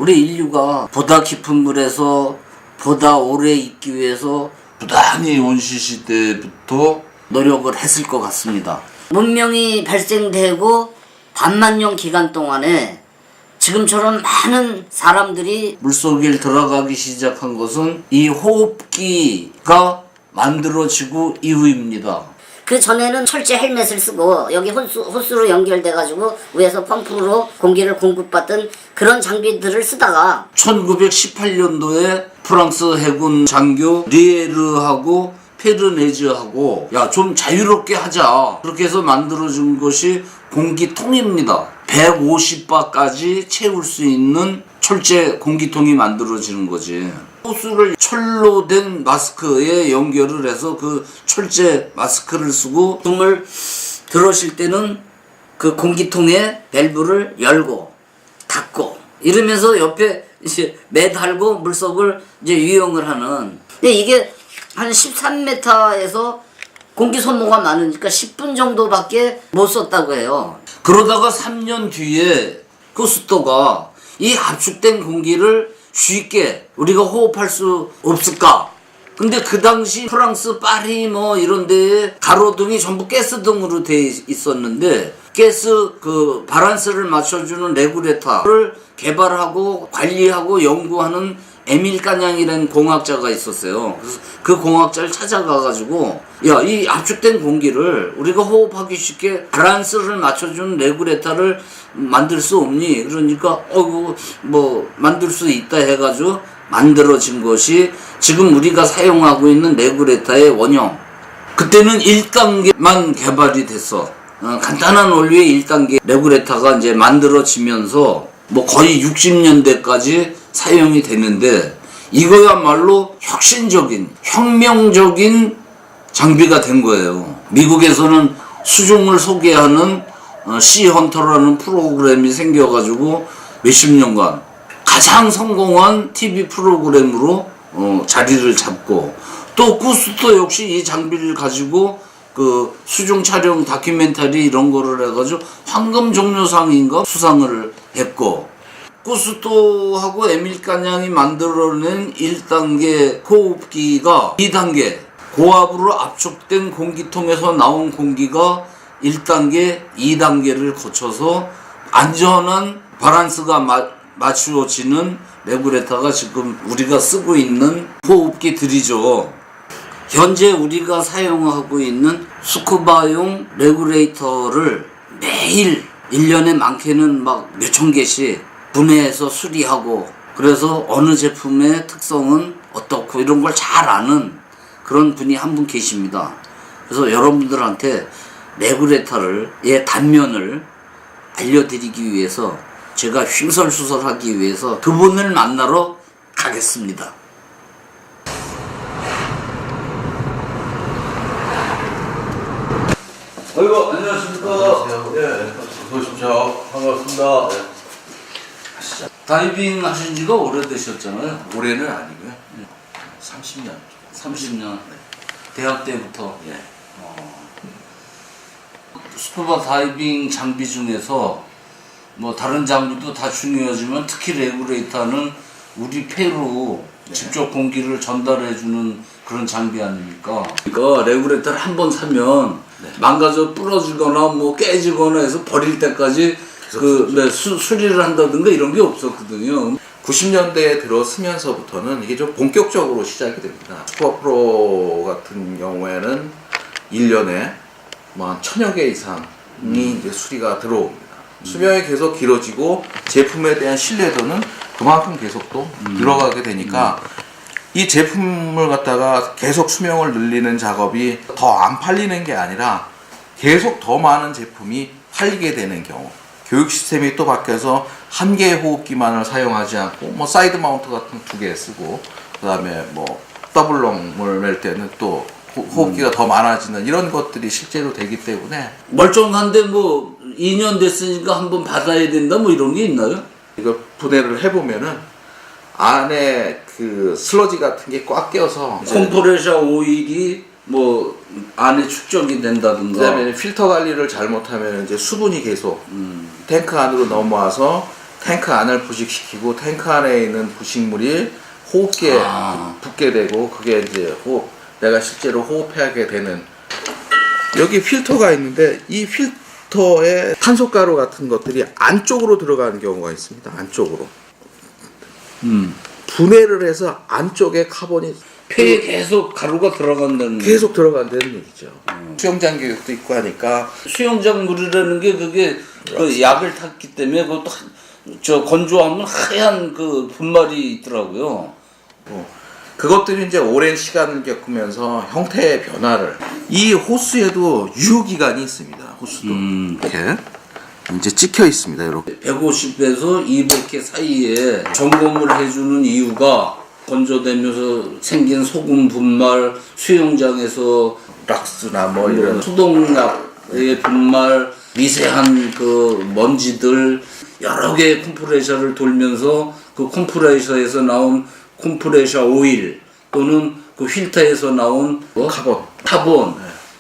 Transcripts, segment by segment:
우리 인류가 보다 깊은 물에서 보다 오래 있기 위해서 부단히 원시시 때부터 노력을 했을 것 같습니다. 문명이 발생되고 반만년 기간 동안에 지금처럼 많은 사람들이 물속에 들어가기 시작한 것은 이 호흡기가 만들어지고 이후입니다. 그 전에는 철제 헬멧을 쓰고 여기 호스로 연결돼가지고 위에서 펌프로 공기를 공급받던 그런 장비들을 쓰다가 1918년도에 프랑스 해군 장교 리에르하고 페르네즈하고 야 좀 자유롭게 하자 그렇게 해서 만들어준 것이 공기통입니다. 150바까지 채울 수 있는 철제 공기통이 만들어지는 거지. 호스를 철로 된 마스크에 연결을 해서 그 철제 마스크를 쓰고 숨을 들어쉴 때는 그 공기통에 밸브를 열고 닫고 이러면서 옆에 이제 매달고 물속을 이제 유영을 하는. 근데 이게 한 13m에서 공기 소모가 많으니까 10분 정도밖에 못 썼다고 해요. 그러다가 3년 뒤에 쿠스토가 이 압축된 공기를 쉽게 우리가 호흡할 수 없을까? 근데 그 당시 프랑스 파리 뭐 이런 데에 가로등이 전부 가스등으로 돼 있었는데 가스 그 바란스를 맞춰주는 레구레터를 개발하고 관리하고 연구하는 에밀 까냥이라는 공학자가 있었어요. 그래서 그 공학자를 찾아가가지고 야, 이 압축된 공기를 우리가 호흡하기 쉽게 바란스를 맞춰주는 레구레터를 만들 수 없니? 그러니까 뭐 만들 수 있다 해가지고 만들어진 것이 지금 우리가 사용하고 있는 레구레터의 원형. 그때는 1단계만 개발이 됐어. 간단한 원리의 1단계 레구레터가 이제 만들어지면서 뭐 거의 60년대까지 사용이 되는데 이거야말로 혁신적인 혁명적인 장비가 된 거예요. 미국에서는 수중을 소개하는 시헌터라는 프로그램이 생겨가지고 몇십 년간 가장 성공한 TV 프로그램으로 자리를 잡고 또 쿠스토 역시 이 장비를 가지고 그 수중 촬영 다큐멘터리 이런 거를 해가지고 황금 종려상인가 수상을 했고 쿠스토하고 에밀 까냥이 만들어낸 1단계 호흡기가 2단계 고압으로 압축된 공기통에서 나온 공기가 1단계, 2단계를 거쳐서 안전한 바란스가 맞추어지는 레구레터가 지금 우리가 쓰고 있는 호흡기들이죠. 현재 우리가 사용하고 있는 스쿠바용 레구레이터를 매일 1년에 많게는 막 몇천 개씩 분해해서 수리하고 그래서 어느 제품의 특성은 어떻고 이런 걸 잘 아는 그런 분이 한 분 계십니다. 그래서 여러분들한테 레구레터의 단면을 알려드리기 위해서 제가 횡설수설하기 위해서 그분을 만나러 가겠습니다. 아이고, 안녕하십니까. 안녕하세요. 네, 어서 오십시오. 반갑습니다. 네. 다이빙 하신 지가 오래되셨잖아요. 올해는 아니고요. 30년. 30년. 네. 대학 때부터. 예. 스쿠버 다이빙 장비 중에서 뭐 다른 장비도 다 중요하지만 특히 레구레이터는 우리 폐로 네. 직접 공기를 전달해주는 그런 장비 아닙니까? 그러니까 레구레이터를 한 번 사면 네. 망가져 부러지거나 뭐 깨지거나 해서 버릴 때까지 수리를 한다든가 이런 게 없었거든요. 90년대에 들어서면서부터는 이게 좀 본격적으로 시작이 됩니다. 스쿠버 프로 같은 경우에는 1년에 뭐 한 1000여 개 이상이 이제 수리가 들어옵니다. 수명이 계속 길어지고 제품에 대한 신뢰도는 그만큼 계속 또 들어가게 되니까 이 제품을 갖다가 계속 수명을 늘리는 작업이 더 안 팔리는 게 아니라 계속 더 많은 제품이 팔리게 되는 경우, 교육 시스템이 또 바뀌어서 한 개의 호흡기만을 사용하지 않고 뭐 사이드 마운트 같은 2개 쓰고 그다음에 뭐 더블롱을 멜 때는 또 호흡기가 더 많아지는 이런 것들이 실제로 되기 때문에 멀쩡한데 뭐 2년 됐으니까 한번 받아야 된다 뭐 이런 게 있나요? 이거 분해를 해보면은 안에 그 슬러지 같은 게 꽉 껴서 컴프레셔 오일이 뭐 안에 축적이 된다든가 그다음에 필터 관리를 잘못하면 이제 수분이 계속 탱크 안으로 넘어와서 탱크 안을 부식시키고 탱크 안에 있는 부식물이 호흡기에 붙게 되고 그게 이제 내가 실제로 호흡하게 되는. 여기 필터가 있는데 이 필터에 탄소가루 같은 것들이 안쪽으로 들어가는 경우가 있습니다. 안쪽으로. 분해를 해서 안쪽에 카본이 폐에 계속 가루가 들어간다는 계속 들어간다는 얘기죠. 수영장 교육도 있고 하니까 수영장 물이라는 게 그게 그 약을 탔기 때문에 그것도 저 건조하면 하얀 그 분말이 있더라고요. 그것들이 이제 오랜 시간을 겪으면서 형태의 변화를. 이 호스에도 유효기간이 있습니다. 호스도 이렇게 이제 찍혀 있습니다. 이렇게 150에서 200회 사이에 점검을 해주는 이유가 건조되면서 생긴 소금 분말, 수영장에서 락스나 뭐 이런 소독약의 분말, 미세한 그 먼지들 여러 개의 컴프레셔를 돌면서 그 컴프레셔에서 나온 컴프레셔 오일 또는 그 필터에서 나온 뭐? 카본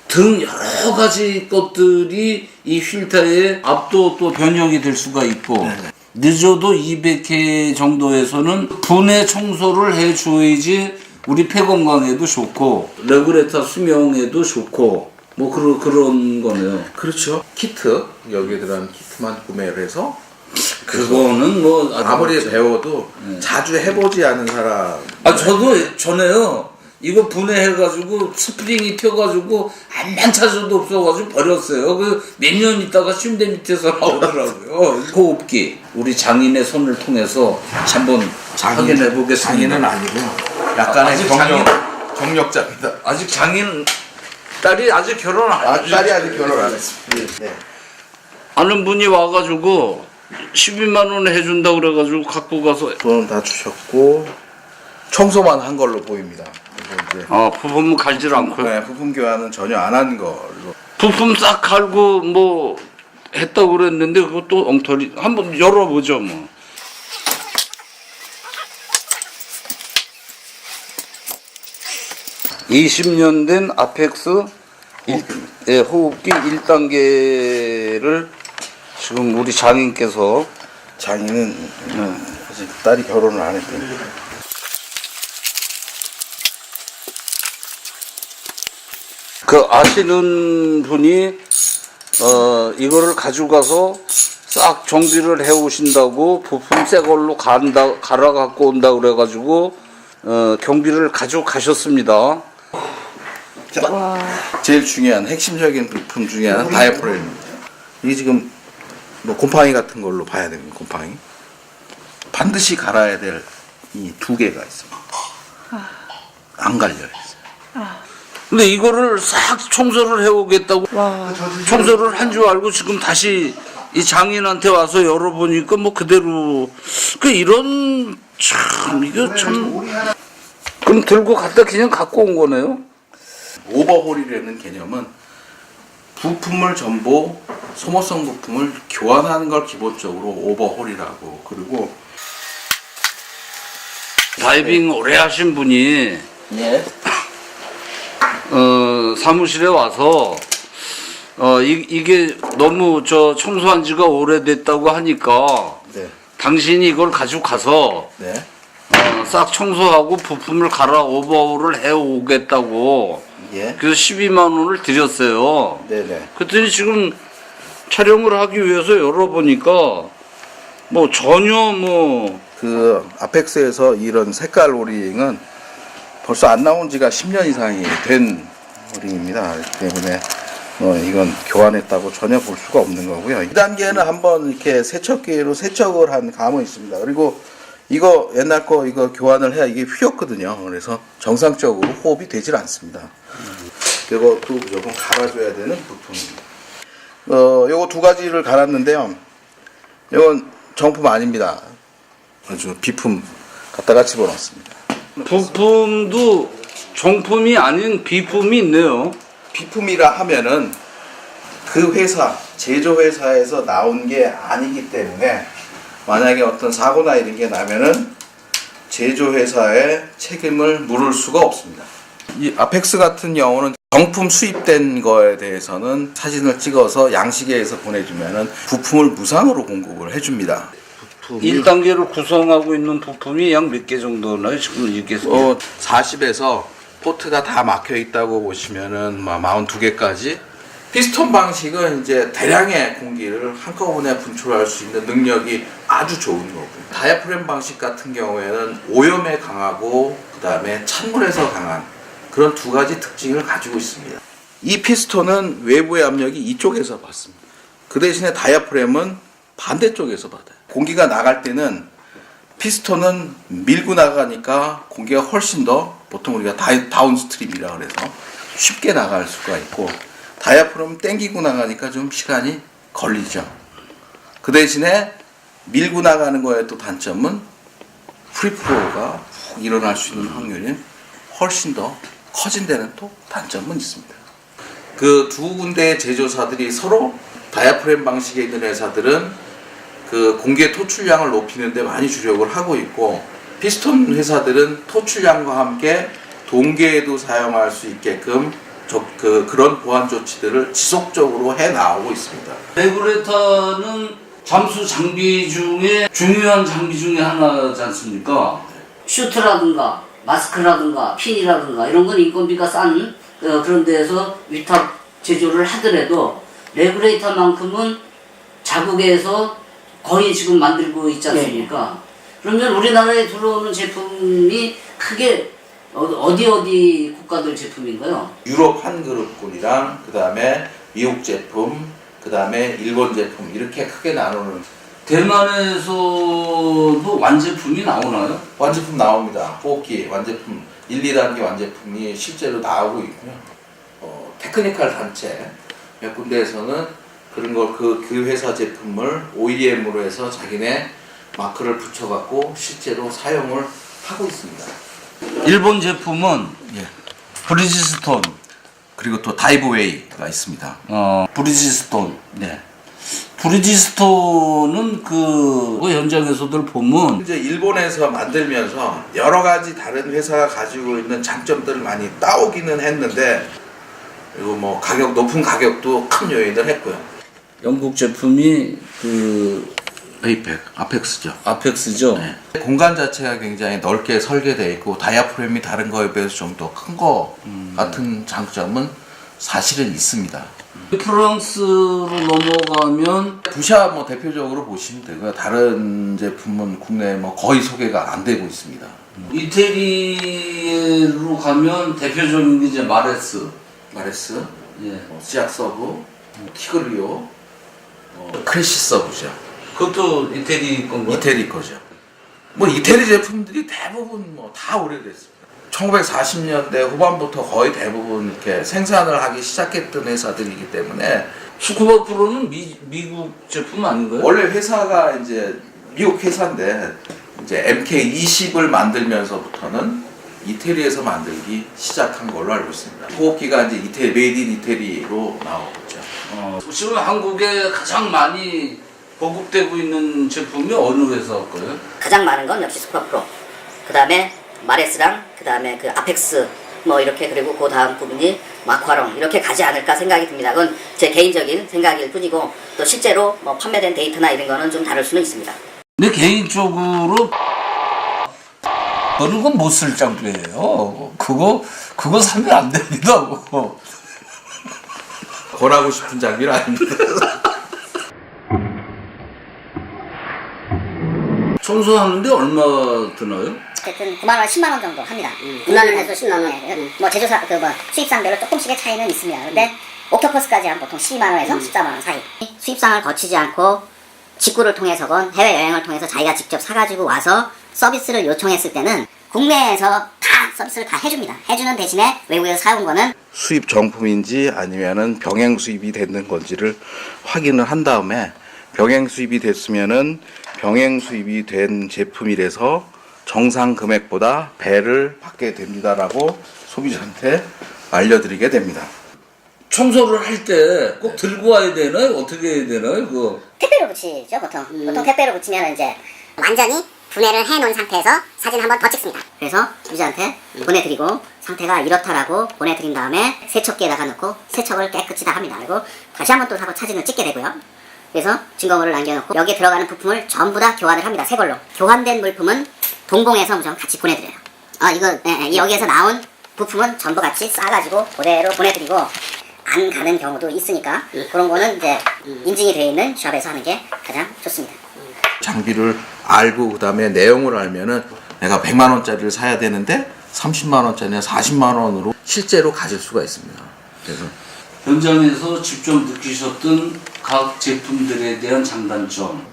등 여러 가지 것들이 이 필터에 압도 또 변형이 될 수가 있고 늦어도 200회 정도에서는 분해 청소를 해줘야지 우리 폐 건강에도 좋고 레귤레이터 수명에도 좋고 뭐 그런 거네요. 그렇죠. 키트 여기에 들어간 키트만 구매를 해서 그거는 뭐 아무리 배워도 자주 해보지 않은 사람. 저도 전에요. 이거 분해해가지고 스프링이 튀어가지고 안만 찾아도 없어가지고 버렸어요. 그 몇 년 있다가 침대 밑에서 나오더라고요. 호흡기 우리 장인의 손을 통해서 한번 확인해 보겠습니다. 장인은 아니고요. 약간의 아직 경력자입니다. 아직 장인 딸이 아직 결혼 안 했어요. 딸이 아직 결혼 안 했습니다. 네. 아는 분이 와가지고 12만 원 해준다고 그래가지고 갖고 가서 돈은 다 주셨고 청소만 한 걸로 보입니다. 그리고 이제 부품 갈질 않고요. 네, 부품 교환은 전혀 안 한 걸로. 부품 싹 갈고 뭐 했다고 그랬는데 그것도 엉터리. 한번 열어보죠 뭐. (20년) 된 아펙스 호흡기 1단계를 지금 우리 장인께서 장인은 아직 딸이 결혼을 안 했대요. 그 아시는 분이 이거를 가져가서 싹 정비를 해 오신다고 부품 새 걸로 갈아 갖고 온다 그래가지고 경비를 가져가셨습니다. 제일 중요한 핵심적인 부품 중에 하나는 다이프램입니다. 이게 지금 뭐 곰팡이 같은 걸로 봐야 됩니다. 곰팡이 반드시 갈아야 될 이 두 개가 있습니다. 안 갈려 있어요. 근데 이거를 싹 청소를 해오겠다고 청소를 한 줄 알고 지금 다시 이 장인한테 와서 열어보니까 뭐 그대로 이런 참 이거 참 그럼 들고 갔다 그냥 갖고 온 거네요. 오버홀이라는 개념은 부품을 전부 소모성 부품을 교환하는 걸 기본적으로 오버홀이라고. 그리고 다이빙 오래 하신 분이 예. 사무실에 와서 이게 너무 청소한 지가 오래됐다고 하니까 네. 당신이 이걸 가지고 가서 네. 싹 청소하고 부품을 갈아 오버홀을 해 오겠다고 예. 그래서 12만 원을 드렸어요. 네네. 그랬더니 지금 촬영을 하기 위해서 열어보니까 뭐 전혀 그 아펙스에서 이런 색깔 오링은 벌써 안 나온 지가 10년 이상이 된 오링입니다. 그렇기 때문에 이건 교환했다고 전혀 볼 수가 없는 거고요. 2단계는 한번 이렇게 세척기로 세척을 한 감은 있습니다. 그리고 이거 옛날 거 이거 교환을 해야 이게 휘었거든요. 그래서 정상적으로 호흡이 되질 않습니다. 이것도 무조건 갈아줘야 되는 부품입니다. 요거 두 가지를 갈았는데요. 이건 정품 아닙니다. 아주 비품 갖다가 집어넣습니다. 부품도 정품이 아닌 비품이 있네요. 비품이라 하면은 그 회사, 제조회사에서 나온 게 아니기 때문에 만약에 어떤 사고나 이런 게 나면은 제조회사의 책임을 물을 수가 없습니다. 이 아펙스 같은 경우는 정품 수입된 거에 대해서는 사진을 찍어서 양식회에서 보내주면은 부품을 무상으로 공급을 해줍니다. 부품 1단계를 구성하고 있는 부품이 약 몇 개 정도나요? 지금 이렇게 40에서 포트가 다 막혀 있다고 보시면은 42개까지. 피스톤 방식은 이제 대량의 공기를 한꺼번에 분출할 수 있는 능력이 아주 좋은 거고요. 다이아프램 방식 같은 경우에는 오염에 강하고 그 다음에 찬물에서 강한 그런 두 가지 특징을 가지고 있습니다. 이 피스톤은 외부의 압력이 이쪽에서 받습니다. 그 대신에 다이아프램은 반대쪽에서 받아요. 공기가 나갈 때는 피스톤은 밀고 나가니까 공기가 훨씬 더 보통 우리가 다운스트림이라 그래서 쉽게 나갈 수가 있고, 다이아프램 땡기고 나가니까 좀 시간이 걸리죠. 그 대신에 밀고 나가는 거에 또 단점은 프리프로가 훅 일어날 수 있는 확률이 훨씬 더 커진 데는 또 단점은 있습니다. 그 두 군데의 제조사들이 서로 다이아프램 방식에 있는 회사들은 그 공기의 토출량을 높이는 데 많이 주력을 하고 있고, 피스톤 회사들은 토출량과 함께 동계에도 사용할 수 있게끔 그런 보안 조치들을 지속적으로 해 나오고 있습니다. 레귤레이터는 잠수 장비 중에 중요한 장비 중에 하나지 않습니까? 슈트라든가 마스크라든가 핀이라든가 이런 건 인건비가 싼 그런 데에서 위탁 제조를 하더라도 레귤레이터만큼은 자국에서 거의 지금 만들고 있지 않습니까? 그러면 우리나라에 들어오는 제품이 크게 어디 국가들 제품인가요? 유럽 한 그룹군이랑 그 다음에 미국 제품, 그 다음에 일본 제품 이렇게 크게 나누는. 대만에서도 완제품이 나오나요? 완제품 나옵니다. 호흡기 완제품 1, 2단계 완제품이 실제로 나오고 있고요. 테크니컬 단체 몇 군데에서는 그런 걸 그 회사 제품을 OEM으로 해서 자기네 마크를 붙여갖고 실제로 사용을 하고 있습니다. 일본 제품은 브리지스톤, 그리고 또 다이브웨이가 있습니다. 브리지스톤. 네. 브리지스톤은 그 현장에서들 보면 이제 일본에서 만들면서 여러 가지 다른 회사가 가지고 있는 장점들을 많이 따오기는 했는데, 그리고 뭐 높은 가격도 큰 요인을 했고요. 영국 제품이 그 아펙스죠. 아펙스죠. 네. 공간 자체가 굉장히 넓게 설계되어 있고 다이아프램이 다른 거에 비해서 좀 더 큰 거 같은 장점은 사실은 있습니다. 프랑스로 넘어가면 부샤 뭐 대표적으로 보시면 되고요. 다른 제품은 국내에 뭐 거의 소개가 안 되고 있습니다. 이태리로 가면 대표적인 게 이제 마레스, 예, 시악 서브, 티그리오, 크래시 서브죠. 그것도 이태리 건가요? 이태리 거죠. 뭐 이태리 제품들이 대부분 뭐 다 오래됐습니다. 1940년대 후반부터 거의 대부분 이렇게 생산을 하기 시작했던 회사들이기 때문에. 스쿠바 프로는 미국 제품 아닌가요? 원래 회사가 이제 미국 회사인데 이제 MK20을 만들면서부터는 이태리에서 만들기 시작한 걸로 알고 있습니다. 호흡기가 이제 메이드 인 이태리로 나오죠. 지금 한국에 가장 많이 보급되고 있는 제품이 어느 회사 거예요? 가장 많은 건 역시 스쿠바 프로, 그 다음에 마레스랑 그 다음에 그 아펙스 뭐 이렇게, 그리고 그 다음 부분이 마쿠아롱 이렇게 가지 않을까 생각이 듭니다. 그건 제 개인적인 생각일 뿐이고, 또 실제로 뭐 판매된 데이터나 이런 거는 좀 다를 수는 있습니다. 근데 개인적으로 그런 건 못 쓸 장비예요. 그거 사면 안 됩니다. 그거. 권하고 싶은 장비는 아닙니다. 청소하는데 얼마 드나요? 어쨌든 9만 원, 10만 원 정도 합니다. 9만 원에서 10만 원. 뭐 제조사 수입상별로 조금씩의 차이는 있습니다. 근데 옥토퍼스까지 한 보통 12만 원에서 14만 원 사이. 수입상을 거치지 않고 직구를 통해서건 해외 여행을 통해서 자기가 직접 사가지고 와서 서비스를 요청했을 때는 국내에서 다 서비스를 다 해줍니다. 해주는 대신에 외국에서 사온 거는 수입 정품인지 아니면은 병행 수입이 되는 건지를 확인을 한 다음에, 병행 수입이 됐으면은 병행 수입이 된 제품이라서 정상 금액보다 배를 받게 됩니다라고 소비자한테 알려드리게 됩니다. 청소를 할 때 꼭 들고 와야 되나요? 어떻게 해야 되나요? 그거? 택배로 붙이죠, 보통. 보통 택배로 붙이면 이제 완전히 분해를 해놓은 상태에서 사진 한 번 더 찍습니다. 그래서 유저한테 보내드리고 상태가 이렇다라고 보내드린 다음에 세척기에다가 넣고 세척을 깨끗이 다 합니다. 그리고 다시 한 번 또 사진을 찍게 되고요. 그래서 증거물을 남겨놓고 여기에 들어가는 부품을 전부 다 교환을 합니다. 새 걸로. 교환된 물품은 동봉해서 무조건 같이 보내드려요. 여기에서 나온 부품은 전부 같이 싸가지고 그대로 보내드리고 안 가는 경우도 있으니까 그런 거는 이제 인증이 되어 있는 샵에서 하는 게 가장 좋습니다. 장비를 알고 그다음에 내용을 알면은 내가 100만 원짜리를 사야 되는데 30만 원짜리나 40만 원으로 실제로 가질 수가 있습니다. 그래서 현장에서 직접 느끼셨던 각 제품들에 대한 장단점.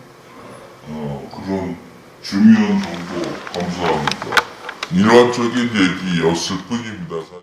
그런 중요한 정보 감사합니다. 일반적인 얘기였을 뿐입니다. 사실.